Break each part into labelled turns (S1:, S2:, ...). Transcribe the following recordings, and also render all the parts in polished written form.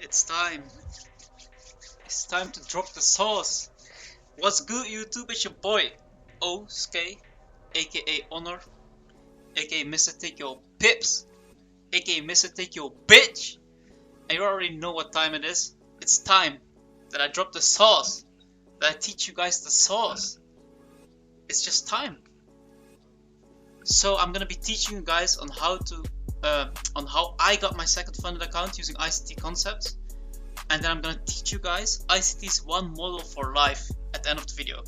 S1: It's time. It's time to drop the sauce. What's good, YouTube? It's your boy, Oskay, aka Honor, aka Mr. Take Your Pips, aka Mr. Take Your Bitch. And you already know what time it is. It's time that I drop the sauce, that I teach you guys the sauce. It's just time. So I'm gonna be teaching you guys on how I got my second funded account using ICT concepts. And then I'm gonna teach you guys ICT's one model for life at the end of the video.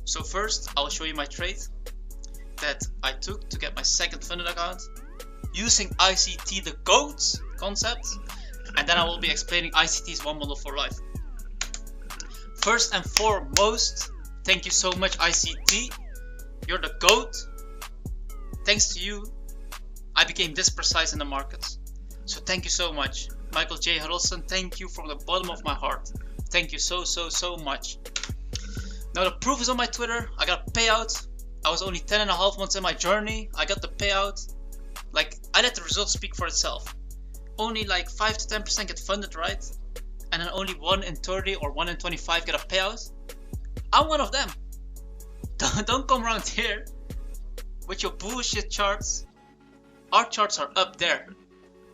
S1: So first, I'll show you my trade that I took to get my second funded account using ICT the GOAT concept, and then I will be explaining ICT's one model for life. First and foremost, thank you so much ICT. You're the GOAT. Thanks to you, I became this precise in the markets. So thank you so much. Michael J. Harrelson, thank you from the bottom of my heart. Thank you so much. Now the proof is on my Twitter. I got a payout. I was only 10.5 months in my journey. I got the payout. Like, I let the results speak for itself. Only like 5 to 10% get funded, right? And then only 1 in 30 or 1 in 25 get a payout. I'm one of them. Don't come around here with your bullshit charts. Our charts are up there.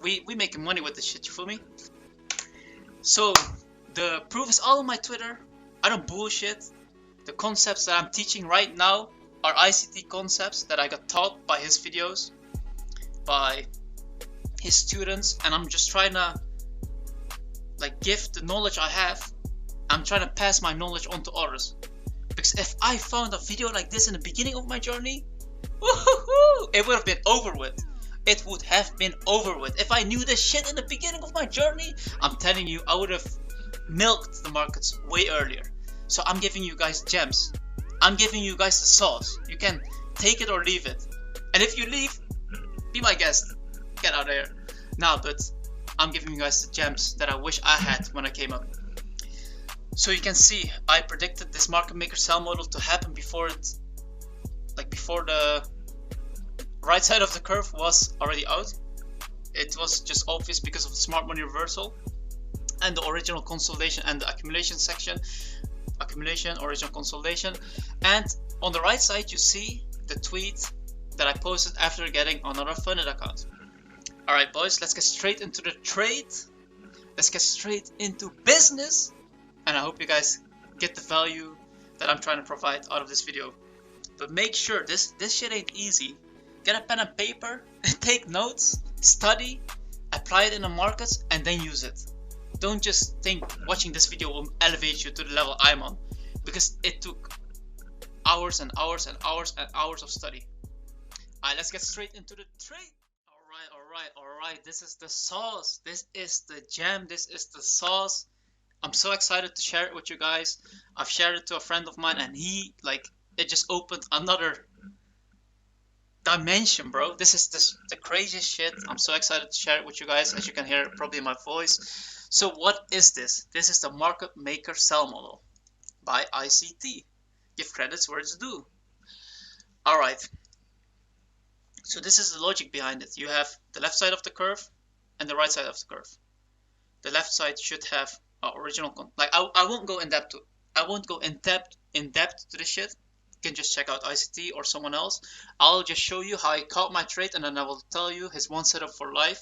S1: We making money with this shit, you feel me? So the proof is all on my Twitter. I don't bullshit. The concepts that I'm teaching right now are ICT concepts that I got taught by his videos, by his students, and I'm just trying to like give the knowledge I have. I'm trying to pass my knowledge on to others. Because if I found a video like this in the beginning of my journey, it would have been over with. It would have been over with. If I knew this shit in the beginning of my journey, I'm telling you, I would have milked the markets way earlier. So I'm giving you guys gems. I'm giving you guys the sauce. You can take it or leave it. And if you leave, be my guest. Get out of there. Nah, but I'm giving you guys the gems that I wish I had when I came up. So you can see, I predicted this market maker sell model to happen before the right side of the curve was already out. It was just obvious because of the smart money reversal and the original consolidation and the accumulation section. Accumulation, original consolidation. And on the right side you see the tweet that I posted after getting another funded account. Alright boys, let's get straight into the trade. Let's get straight into business. And I hope you guys get the value that I'm trying to provide out of this video. But make sure, this shit ain't easy. Get a pen and paper, take notes, study, apply it in the markets, and then use it. Don't just think watching this video will elevate you to the level I'm on, because it took hours and hours and hours and hours of study. Alright, let's get straight into the trade. Alright, this is the sauce. This is the jam. This is the sauce. I'm so excited to share it with you guys. I've shared it to a friend of mine, and it just opened another dimension, bro. This is the craziest shit. I'm so excited to share it with you guys, as you can hear probably in my voice. So what is this? This is the market maker sell model by ICT. Give credits where it's due. Alright. So this is the logic behind it. You have the left side of the curve and the right side of the curve. The left side should have original I won't go in depth to this shit. You can just check out ICT or someone else. I'll just show you how I caught my trade, and then I will tell you his one setup for life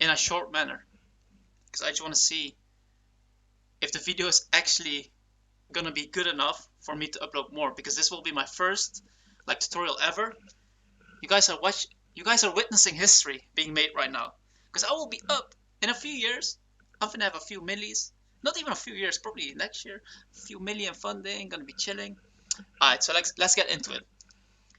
S1: in a short manner, because I just want to see if the video is actually gonna be good enough for me to upload more, because this will be my first tutorial ever. You guys are witnessing history being made right now, because I will be up in a few years. I'm gonna have a few millies, not even a few years, probably next year, a few million funding, gonna be chilling. Alright, so let's get into it.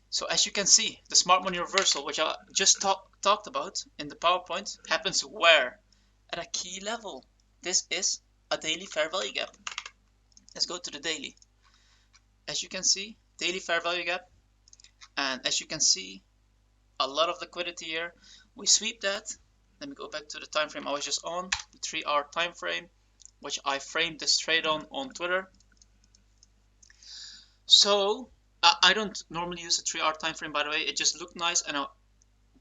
S1: So as you can see, the smart money reversal, which I just talked about in the PowerPoint, happens where? At a key level. This is a daily fair value gap. Let's go to the daily. As you can see, daily fair value gap, and as you can see, a lot of liquidity here. We sweep that. Let me go back to the time frame I was just on, the 3-hour time frame, which I framed this trade on Twitter. So I don't normally use a 3-hour time frame, by the way. It just looked nice, and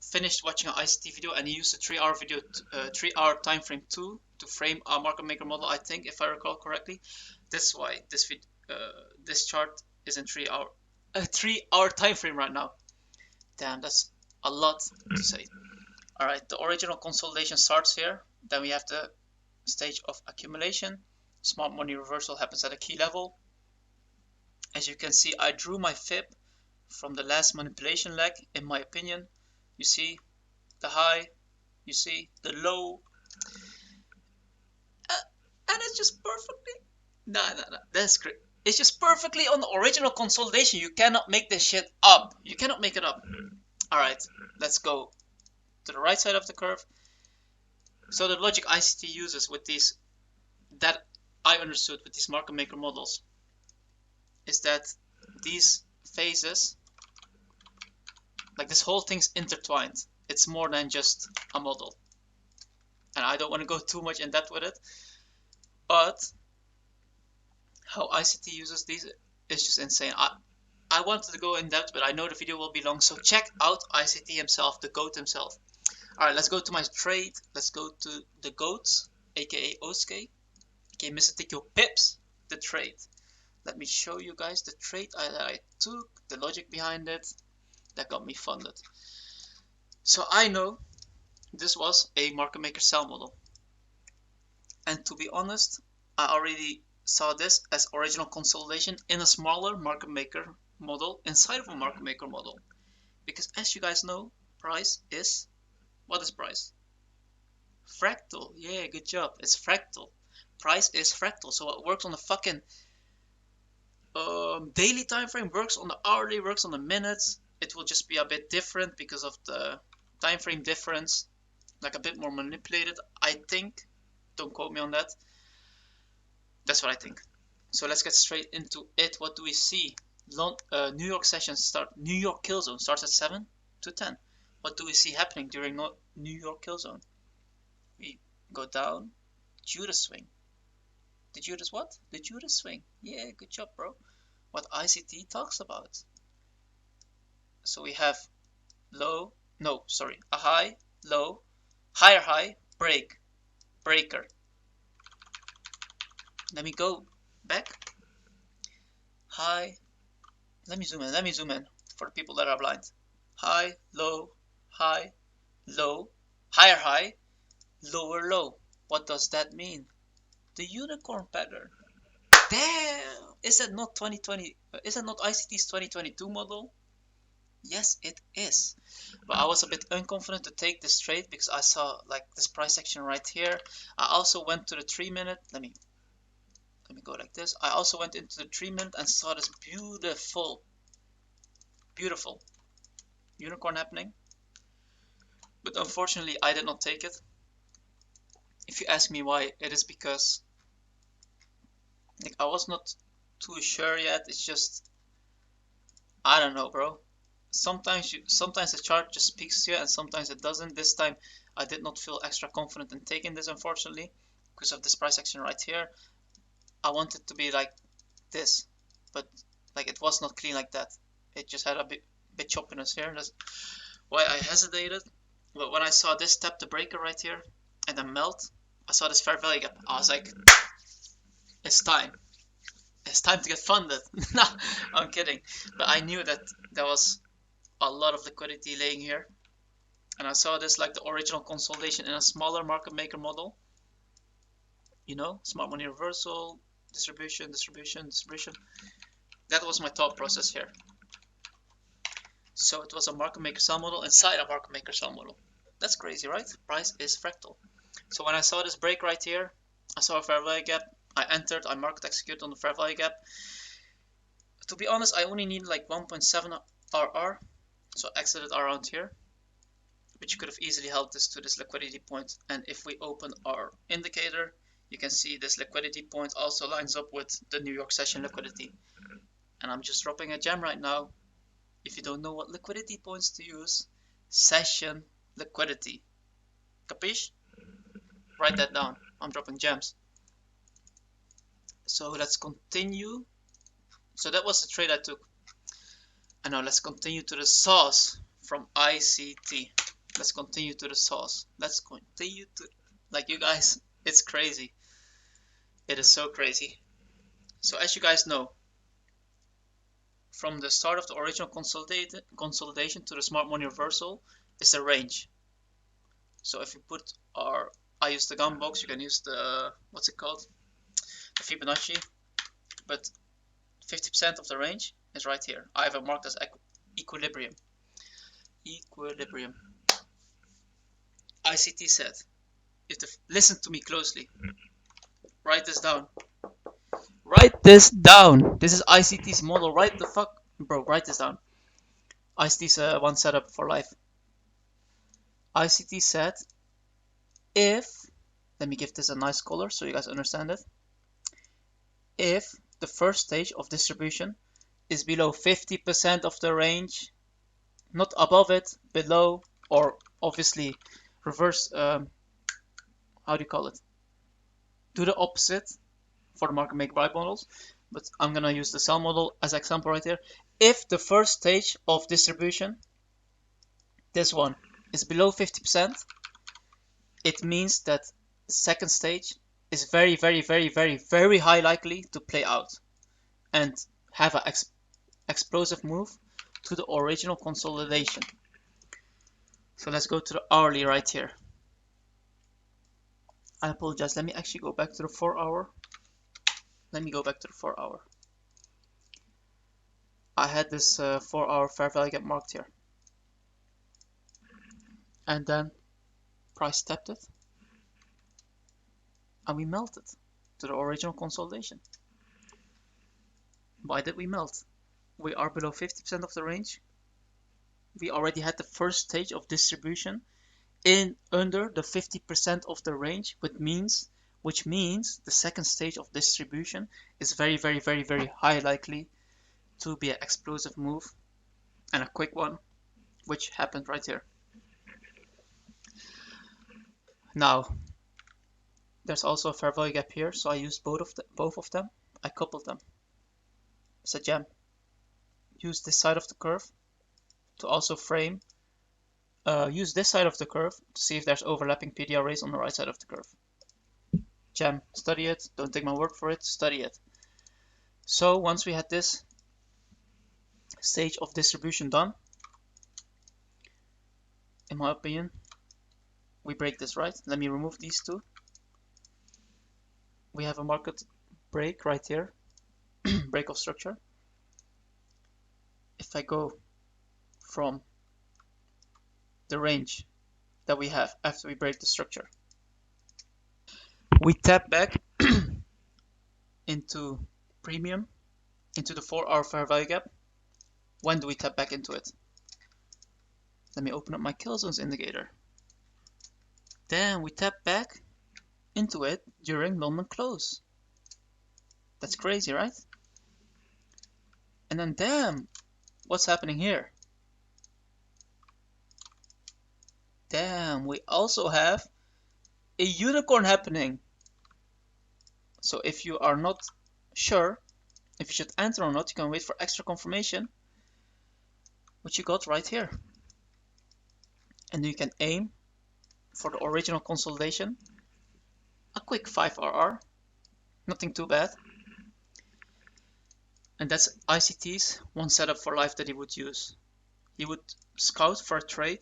S1: finished watching an ICT video and he used a 3-hour video, 3-hour time frame to frame a market maker model. I think, if I recall correctly, that's why this chart is in 3-hour time frame right now. Damn, that's a lot to say. All right, the original consolidation starts here. Then we have the stage of accumulation. Smart money reversal happens at a key level. As you can see, I drew my fib from the last manipulation leg, in my opinion. You see the high, you see the low, and it's just perfectly, no, that's great. It's just perfectly on the original consolidation. You cannot make this shit up. You cannot make it up. All right, let's go to the right side of the curve. So the logic ICT uses with these, that I understood with these market maker models, is that these phases, like this whole thing's intertwined. It's more than just a model. And I don't want to go too much in depth with it, but how ICT uses these is just insane. I wanted to go in depth, but I know the video will be long, so check out ICT himself, the GOAT himself. Alright, let's go to my trade. Let's go to the GOATs, aka Osuke, aka Mr. Tikyo Pips, the trade. Let me show you guys the trade I took, the logic behind it, that got me funded. So I know this was a market maker sell model. And to be honest, I already saw this as original consolidation in a smaller market maker model inside of a market maker model. Because as you guys know, price is, what is price? Fractal. Yeah, good job. It's fractal. Price is fractal. So it works on the fucking daily time frame, works on the hourly, works on the minutes. It will just be a bit different because of the time frame difference, like a bit more manipulated, I think. Don't quote me on that. That's what I think. So let's get straight into it. What do we see? New York session start. New York kill zone starts at 7 to 10. What do we see happening during New York kill zone? We go down. Judas swing. The Judas what? The Judas swing. Yeah, good job, bro. What ICT talks about. So we have low. No, sorry. A high, low, higher high, break, breaker. Let me go back. High. Let me zoom in for the people that are blind. High, low, high, low, higher high, lower low. What does that mean? The unicorn pattern. Damn! Is that not 2020? Is that not ICT's 2022 model? Yes, it is. But I was a bit unconfident to take this trade because I saw like this price action right here. I also went to the 3-minute. Let me go like this. I also went into the 3-minute and saw this beautiful unicorn happening. But unfortunately, I did not take it. If you ask me why, it is because like I was not too sure yet. It's just, I don't know, bro. Sometimes the chart just speaks to you and sometimes it doesn't. This time I did not feel extra confident in taking this, unfortunately, because of this price action right here. I wanted to be like this, but like it was not clean like that. It just had a bit choppiness here. That's why I hesitated. But when I saw this tap the breaker right here and then melt, I saw this fair value gap. I was like, it's time. It's time to get funded. No, I'm kidding. But I knew that there was a lot of liquidity laying here. And I saw this like the original consolidation in a smaller market maker model. You know, smart money reversal, distribution. That was my thought process here. So it was a market maker sell model inside a market maker sell model. That's crazy, right? Price is fractal. So when I saw this break right here, I saw a fair value gap. I entered, I market execute on the fair value gap. To be honest, I only need like 1.7 RR, so I exited around here, which you could have easily held this to this liquidity point. And if we open our indicator, you can see this liquidity point also lines up with the New York session liquidity. And I'm just dropping a gem right now. If you don't know what liquidity points to use, session liquidity. Capiche? Write that down. I'm dropping gems. So let's continue. So that was the trade I took. And now let's continue to the sauce from ICT. Let's continue to the sauce. Let's continue to, like, you guys, it's crazy. It is so crazy. So as you guys know, from the start of the original consolidation to the smart money reversal is the range. So if you put I use the gun box, you can use the, what's it called? The Fibonacci, but 50% of the range is right here. I have it marked as equilibrium. Equilibrium. ICT said, listen to me closely. Write this down. Write this down. This is ICT's model. Write the fuck, bro. Write this down. ICT's one setup for life. ICT said, if, let me give this a nice color so you guys understand it. If the first stage of distribution is below 50% of the range, not above it, below, or obviously reverse, how do you call it? Do the opposite for the market make buy models, but I'm gonna use the sell model as example right here. If the first stage of distribution, this one, is below 50%, it means that the second stage is very, very, very, very, very high likely to play out and have an explosive move to the original consolidation. So let's go to the hourly right here. I apologize. Let me actually go back to the 4 hour. Let me go back to the 4 hour. I had this 4 hour fair value get marked here. And then price tapped it. And we melted to the original consolidation. Why did we melt? We are below 50% of the range. We already had the first stage of distribution in under the 50% of the range, which means the second stage of distribution is very, very, very, very high likely to be an explosive move and a quick one, which happened right here. Now, there's also a fair value gap here, so I used both of them. I coupled them. It's a gem. Use this side of the curve to also frame. Use this side of the curve to see if there's overlapping PDR rays on the right side of the curve. Gem, study it. Don't take my word for it. Study it. So once we had this stage of distribution done, in my opinion, we break this, right? Let me remove these two. We have a market break right here, break of structure. If I go from the range that we have after we break the structure, we tap back into premium, into the 4 hour fair value gap. When do we tap back into it? Let me open up my kill zones indicator. Then we tap back into it during London close. That's crazy, right? And then damn, what's happening here? Damn, we also have a unicorn happening. So if you are not sure if you should enter or not, you can wait for extra confirmation, which you got right here. And you can aim for the original consolidation, a quick 5 RR, nothing too bad. And that's ICT's one setup for life that he would use. He would scout for a trade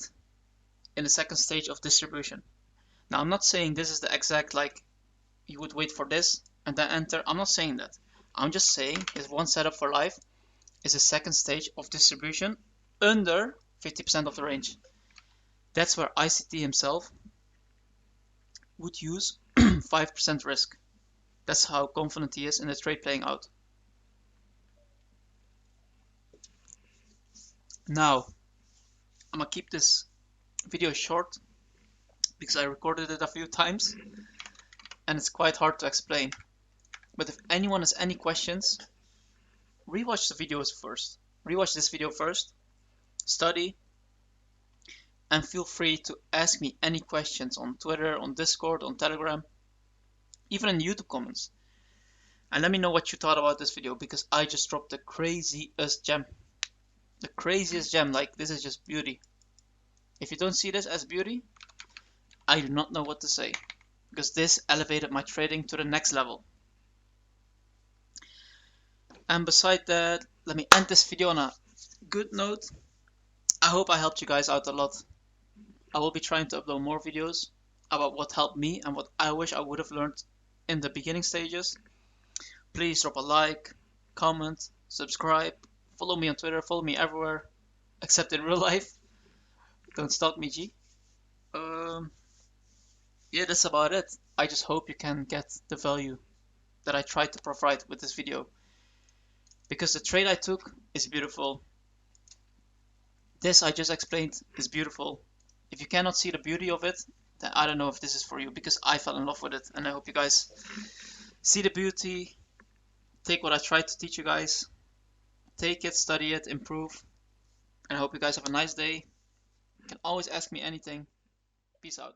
S1: in the second stage of distribution. Now I'm not saying this is the exact, like, you would wait for this and then enter. I'm not saying that. I'm just saying his one setup for life is the second stage of distribution under 50% of the range. That's where ICT himself would use 5% risk. That's how confident he is in the trade playing out. Now, I'm gonna keep this video short because I recorded it a few times and it's quite hard to explain. But if anyone has any questions, rewatch the videos first. Rewatch this video first, study, and feel free to ask me any questions on Twitter, on Discord, on Telegram, even in YouTube comments. And let me know what you thought about this video, because I just dropped the craziest gem. The craziest gem, like, this is just beauty. If you don't see this as beauty, I do not know what to say, because this elevated my trading to the next level. And beside that, let me end this video on a good note. I hope I helped you guys out a lot. I will be trying to upload more videos about what helped me and what I wish I would have learned in the beginning stages. Please drop a like, comment, subscribe, follow me on Twitter, follow me everywhere, except in real life. Don't stalk me, G. Yeah, that's about it. I just hope you can get the value that I tried to provide with this video. Because the trade I took is beautiful. This I just explained is beautiful. If you cannot see the beauty of it, then I don't know if this is for you, because I fell in love with it, and I hope you guys see the beauty, take what I tried to teach you guys, take it, study it, improve, and I hope you guys have a nice day. You can always ask me anything. Peace out.